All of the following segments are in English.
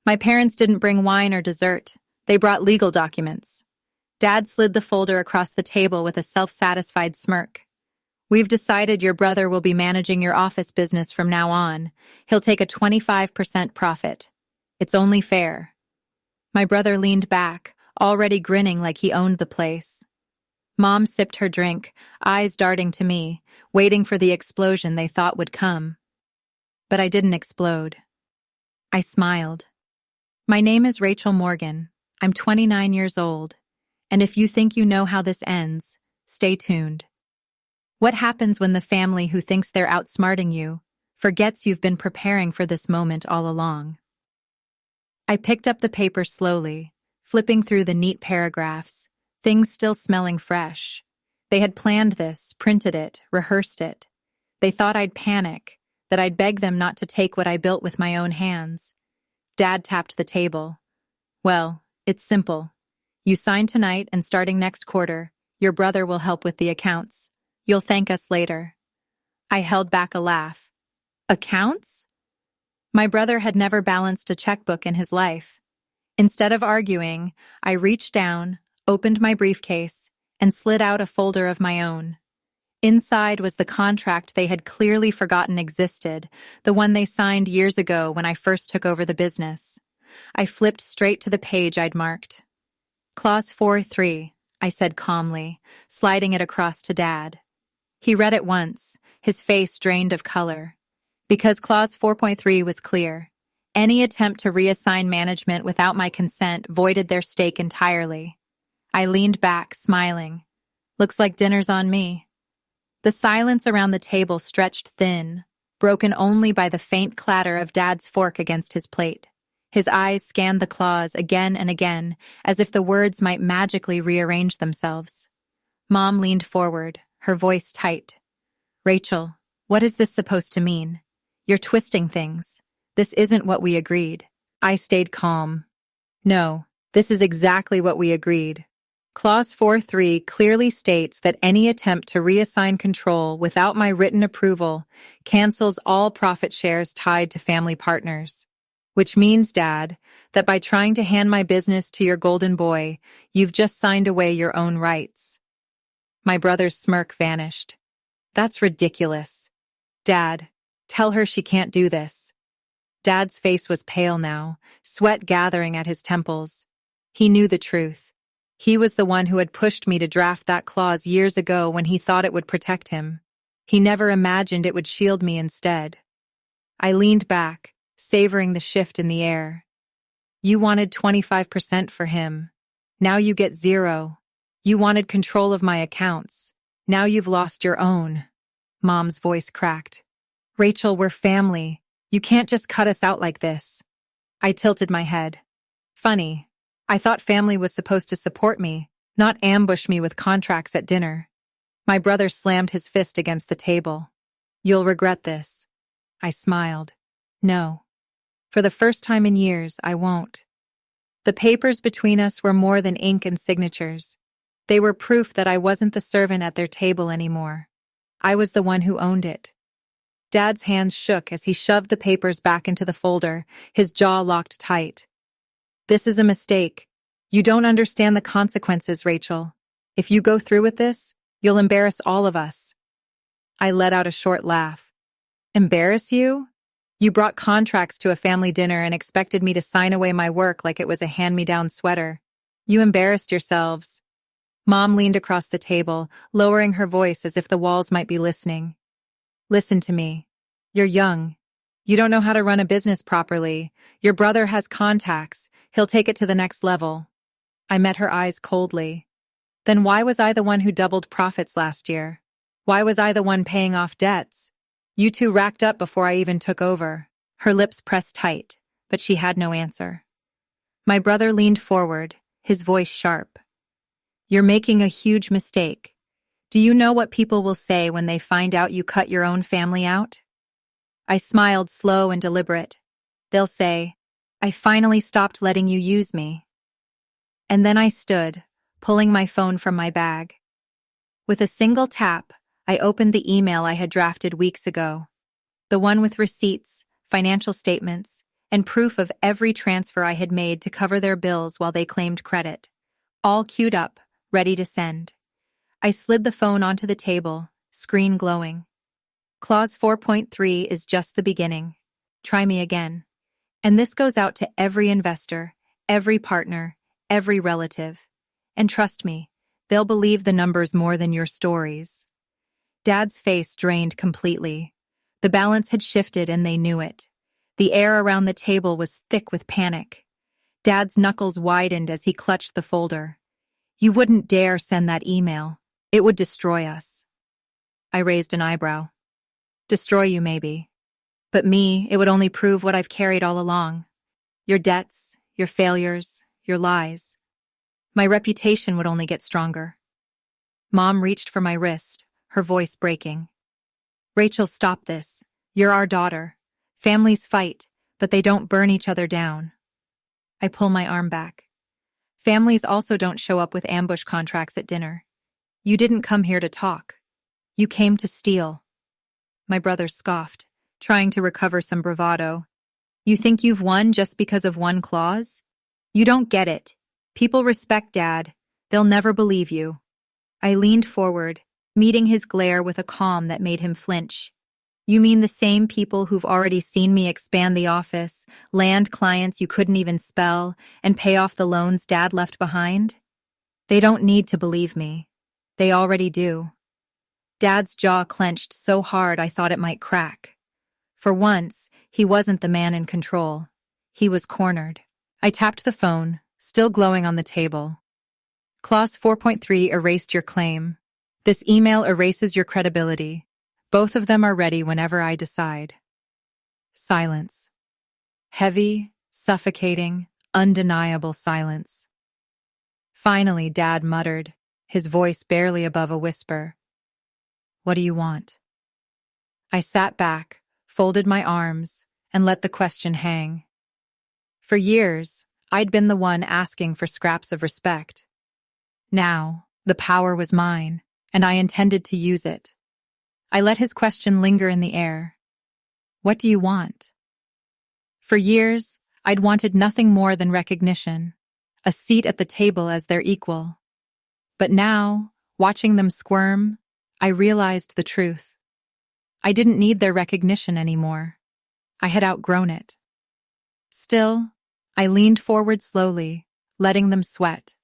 My parents didn't bring wine or dessert. They brought legal documents. Dad slid the folder across the table with a self-satisfied smirk. We've decided your brother will be managing your office business from now on. He'll take a 25% profit. It's only fair. My brother leaned back, already grinning like he owned the place. Mom sipped her drink, eyes darting to me, waiting for the explosion they thought would come. But I didn't explode. I smiled. My name is Rachel Morgan. I'm 29 years old. And if you think you know how this ends, stay tuned. What happens when the family who thinks they're outsmarting you forgets you've been preparing for this moment all along? I picked up the paper slowly, flipping through the neat paragraphs, things still smelling fresh. They had planned this, printed it, rehearsed it. They thought I'd panic, that I'd beg them not to take what I built with my own hands. Dad tapped the table. Well, it's simple. You sign tonight, and starting next quarter, your brother will help with the accounts. You'll thank us later. I held back a laugh. Accounts? My brother had never balanced a checkbook in his life. Instead of arguing, I reached down, opened my briefcase, and slid out a folder of my own. Inside was the contract they had clearly forgotten existed, the one they signed years ago when I first took over the business. I flipped straight to the page I'd marked. Clause 4.3, I said calmly, sliding it across to Dad. He read it once, his face drained of color. Because Clause 4.3 was clear. Any attempt to reassign management without my consent voided their stake entirely. I leaned back, smiling. Looks like dinner's on me. The silence around the table stretched thin, broken only by the faint clatter of Dad's fork against his plate. His eyes scanned the clause again and again, as if the words might magically rearrange themselves. Mom leaned forward, her voice tight. Rachel, what is this supposed to mean? You're twisting things. This isn't what we agreed. I stayed calm. No, this is exactly what we agreed. Clause 4.3 clearly states that any attempt to reassign control without my written approval cancels all profit shares tied to family partners. Which means, Dad, that by trying to hand my business to your golden boy, you've just signed away your own rights. My brother's smirk vanished. That's ridiculous. Dad, tell her she can't do this. Dad's face was pale now, sweat gathering at his temples. He knew the truth. He was the one who had pushed me to draft that clause years ago when he thought it would protect him. He never imagined it would shield me instead. I leaned back, savoring the shift in the air. You wanted 25% for him. Now you get 0. You wanted control of my accounts. Now you've lost your own. Mom's voice cracked. Rachel, we're family. You can't just cut us out like this. I tilted my head. Funny. I thought family was supposed to support me, not ambush me with contracts at dinner. My brother slammed his fist against the table. You'll regret this. I smiled. No. For the first time in years, I won't. The papers between us were more than ink and signatures. They were proof that I wasn't the servant at their table anymore. I was the one who owned it. Dad's hands shook as he shoved the papers back into the folder, his jaw locked tight. This is a mistake. You don't understand the consequences, Rachel. If you go through with this, you'll embarrass all of us. I let out a short laugh. Embarrass you? You brought contracts to a family dinner and expected me to sign away my work like it was a hand-me-down sweater. You embarrassed yourselves. Mom leaned across the table, lowering her voice as if the walls might be listening. Listen to me. You're young. You don't know how to run a business properly. Your brother has contacts. He'll take it to the next level. I met her eyes coldly. Then why was I the one who doubled profits last year? Why was I the one paying off debts? You two racked up before I even took over. Her lips pressed tight, but she had no answer. My brother leaned forward, his voice sharp. You're making a huge mistake. Do you know what people will say when they find out you cut your own family out? I smiled, slow and deliberate. They'll say, I finally stopped letting you use me. And then I stood, pulling my phone from my bag. With a single tap, I opened the email I had drafted weeks ago. The one with receipts, financial statements, and proof of every transfer I had made to cover their bills while they claimed credit. All queued up, ready to send. I slid the phone onto the table, screen glowing. Clause 4.3 is just the beginning. Try me again. And this goes out to every investor, every partner, every relative. And trust me, they'll believe the numbers more than your stories. Dad's face drained completely. The balance had shifted and they knew it. The air around the table was thick with panic. Dad's knuckles widened as he clutched the folder. You wouldn't dare send that email. It would destroy us. I raised an eyebrow. Destroy you, maybe. But me, it would only prove what I've carried all along. Your debts, your failures, your lies. My reputation would only get stronger. Mom reached for my wrist, her voice breaking. Rachel, stop this. You're our daughter. Families fight, but they don't burn each other down. I pull my arm back. Families also don't show up with ambush contracts at dinner. You didn't come here to talk. You came to steal. My brother scoffed, trying to recover some bravado. You think you've won just because of one clause? You don't get it. People respect Dad. They'll never believe you. I leaned forward, meeting his glare with a calm that made him flinch. You mean the same people who've already seen me expand the office, land clients you couldn't even spell, and pay off the loans Dad left behind? They don't need to believe me. They already do. Dad's jaw clenched so hard I thought it might crack. For once, he wasn't the man in control. He was cornered. I tapped the phone, still glowing on the table. Clause 4.3 erased your claim. This email erases your credibility. Both of them are ready whenever I decide. Silence. Heavy, suffocating, undeniable silence. Finally, Dad muttered, his voice barely above a whisper. What do you want? I sat back, folded my arms, and let the question hang. For years, I'd been the one asking for scraps of respect. Now, the power was mine, and I intended to use it. I let his question linger in the air. What do you want? For years, I'd wanted nothing more than recognition, a seat at the table as their equal. But now, watching them squirm, I realized the truth. I didn't need their recognition anymore. I had outgrown it. Still, I leaned forward slowly, letting them sweat.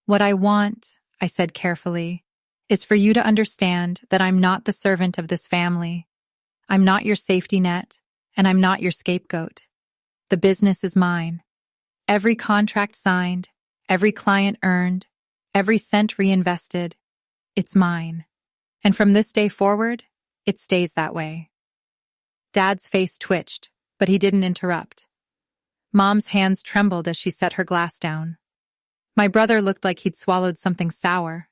What I want, I said carefully, is for you to understand that I'm not the servant of this family. I'm not your safety net, and I'm not your scapegoat. The business is mine. Every contract signed, every client earned, every cent reinvested, it's mine. And from this day forward, it stays that way. Dad's face twitched, but he didn't interrupt. Mom's hands trembled as she set her glass down. My brother looked like he'd swallowed something sour.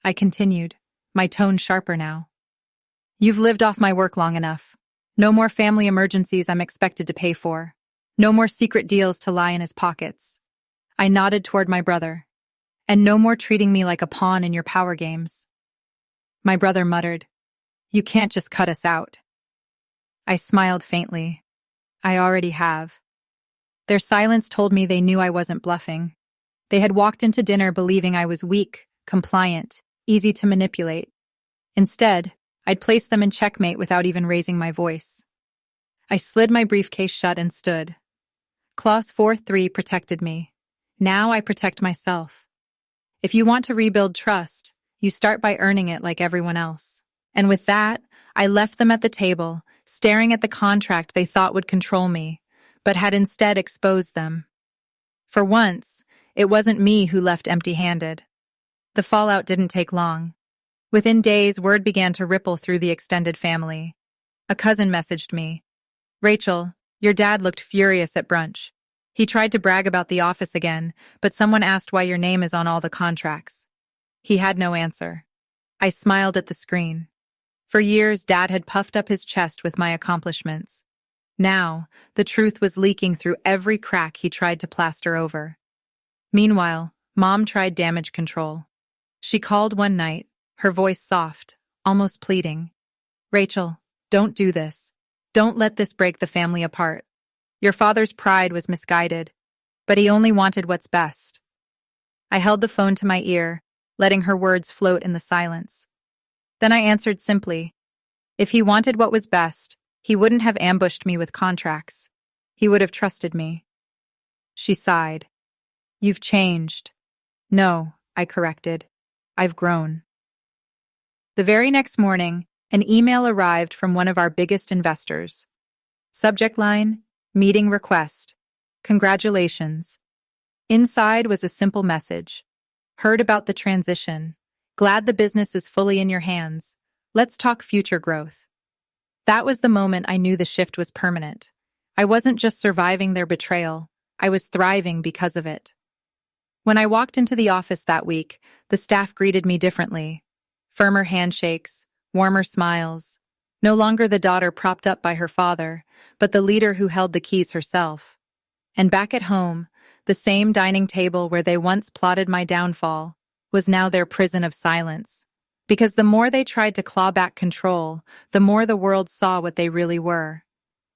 I continued, my tone sharper now. You've lived off my work long enough. No more family emergencies I'm expected to pay for. No more secret deals to lie in his pockets. I nodded toward my brother. And no more treating me like a pawn in your power games. My brother muttered, You can't just cut us out. I smiled faintly. I already have. Their silence told me they knew I wasn't bluffing. They had walked into dinner believing I was weak, compliant, easy to manipulate. Instead, I'd placed them in checkmate without even raising my voice. I slid my briefcase shut and stood. Clause 4.3 protected me. Now I protect myself. If you want to rebuild trust, you start by earning it like everyone else. And with that, I left them at the table, staring at the contract they thought would control me, but had instead exposed them. For once, it wasn't me who left empty-handed. The fallout didn't take long. Within days, word began to ripple through the extended family. A cousin messaged me. Rachel, your dad looked furious at brunch. He tried to brag about the office again, but someone asked why your name is on all the contracts. He had no answer. I smiled at the screen. For years, Dad had puffed up his chest with my accomplishments. Now, the truth was leaking through every crack he tried to plaster over. Meanwhile, Mom tried damage control. She called one night, her voice soft, almost pleading. Rachel, don't do this. Don't let this break the family apart. Your father's pride was misguided, but he only wanted what's best. I held the phone to my ear, letting her words float in the silence. Then I answered simply, if he wanted what was best, he wouldn't have ambushed me with contracts. He would have trusted me. She sighed. You've changed. No, I corrected. I've grown. The very next morning, an email arrived from one of our biggest investors. Subject line, meeting request. Congratulations. Inside was a simple message. Heard about the transition. Glad the business is fully in your hands. Let's talk future growth. That was the moment I knew the shift was permanent. I wasn't just surviving their betrayal. I was thriving because of it. When I walked into the office that week, the staff greeted me differently. Firmer handshakes, warmer smiles. No longer the daughter propped up by her father, but the leader who held the keys herself. And back at home, the same dining table where they once plotted my downfall was now their prison of silence. Because the more they tried to claw back control, the more the world saw what they really were.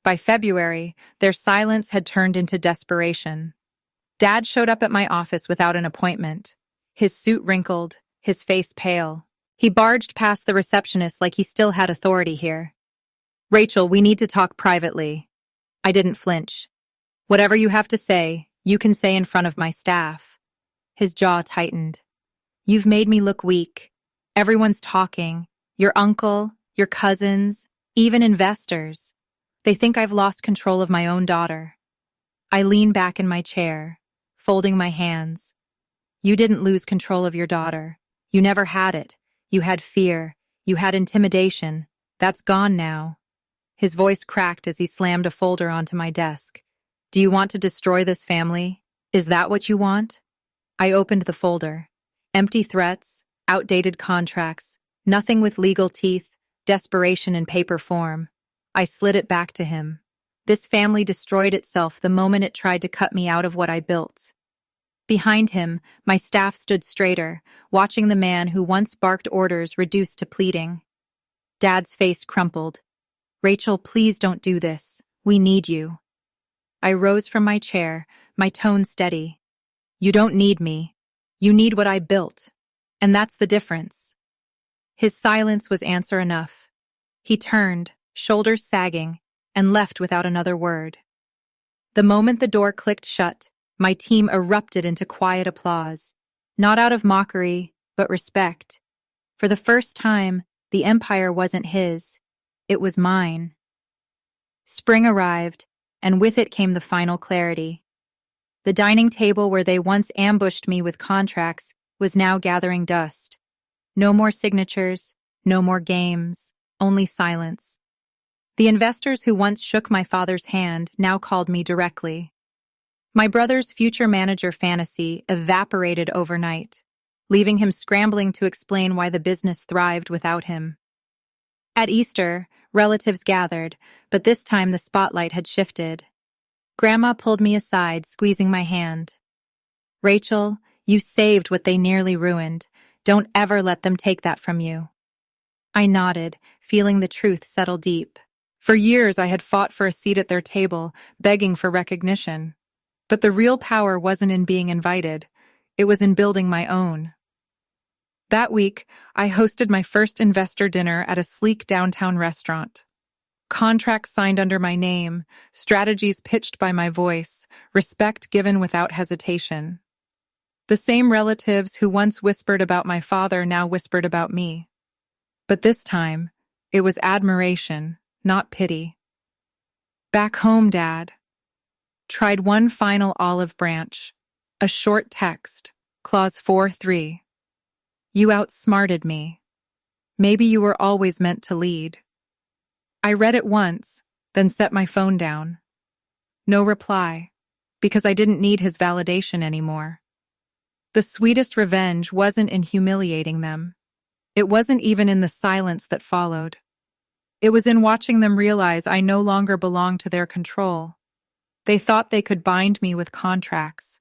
By February, their silence had turned into desperation. Dad showed up at my office without an appointment. His suit wrinkled, his face pale. He barged past the receptionist like he still had authority here. Rachel, we need to talk privately. I didn't flinch. Whatever you have to say, you can say in front of my staff. His jaw tightened. You've made me look weak. Everyone's talking. Your uncle, your cousins, even investors. They think I've lost control of my own daughter. I lean back in my chair, folding my hands. You didn't lose control of your daughter. You never had it. You had fear. You had intimidation. That's gone now. His voice cracked as he slammed a folder onto my desk. Do you want to destroy this family? Is that what you want? I opened the folder. Empty threats, outdated contracts, nothing with legal teeth, desperation in paper form. I slid it back to him. This family destroyed itself the moment it tried to cut me out of what I built. Behind him, my staff stood straighter, watching the man who once barked orders reduced to pleading. Dad's face crumpled. Rachel, please don't do this. We need you. I rose from my chair, my tone steady. You don't need me. You need what I built. And that's the difference. His silence was answer enough. He turned, shoulders sagging, and left without another word. The moment the door clicked shut, my team erupted into quiet applause, not out of mockery, but respect. For the first time, the empire wasn't his, it was mine. Spring arrived, and with it came the final clarity. The dining table where they once ambushed me with contracts was now gathering dust. No more signatures, no more games, only silence. The investors who once shook my father's hand now called me directly. My brother's future manager fantasy evaporated overnight, leaving him scrambling to explain why the business thrived without him. At Easter, relatives gathered, but this time the spotlight had shifted. Grandma pulled me aside, squeezing my hand. Rachel, you saved what they nearly ruined. Don't ever let them take that from you. I nodded, feeling the truth settle deep. For years I had fought for a seat at their table, begging for recognition. But the real power wasn't in being invited. It was in building my own. That week, I hosted my first investor dinner at a sleek downtown restaurant. Contracts signed under my name, strategies pitched by my voice, respect given without hesitation. The same relatives who once whispered about my father now whispered about me. But this time, it was admiration, not pity. Back home, Dad. Tried one final olive branch, a short text, clause 4-3. You outsmarted me. Maybe you were always meant to lead. I read it once, then set my phone down. No reply, because I didn't need his validation anymore. The sweetest revenge wasn't in humiliating them. It wasn't even in the silence that followed. It was in watching them realize I no longer belonged to their control. They thought they could bind me with contracts,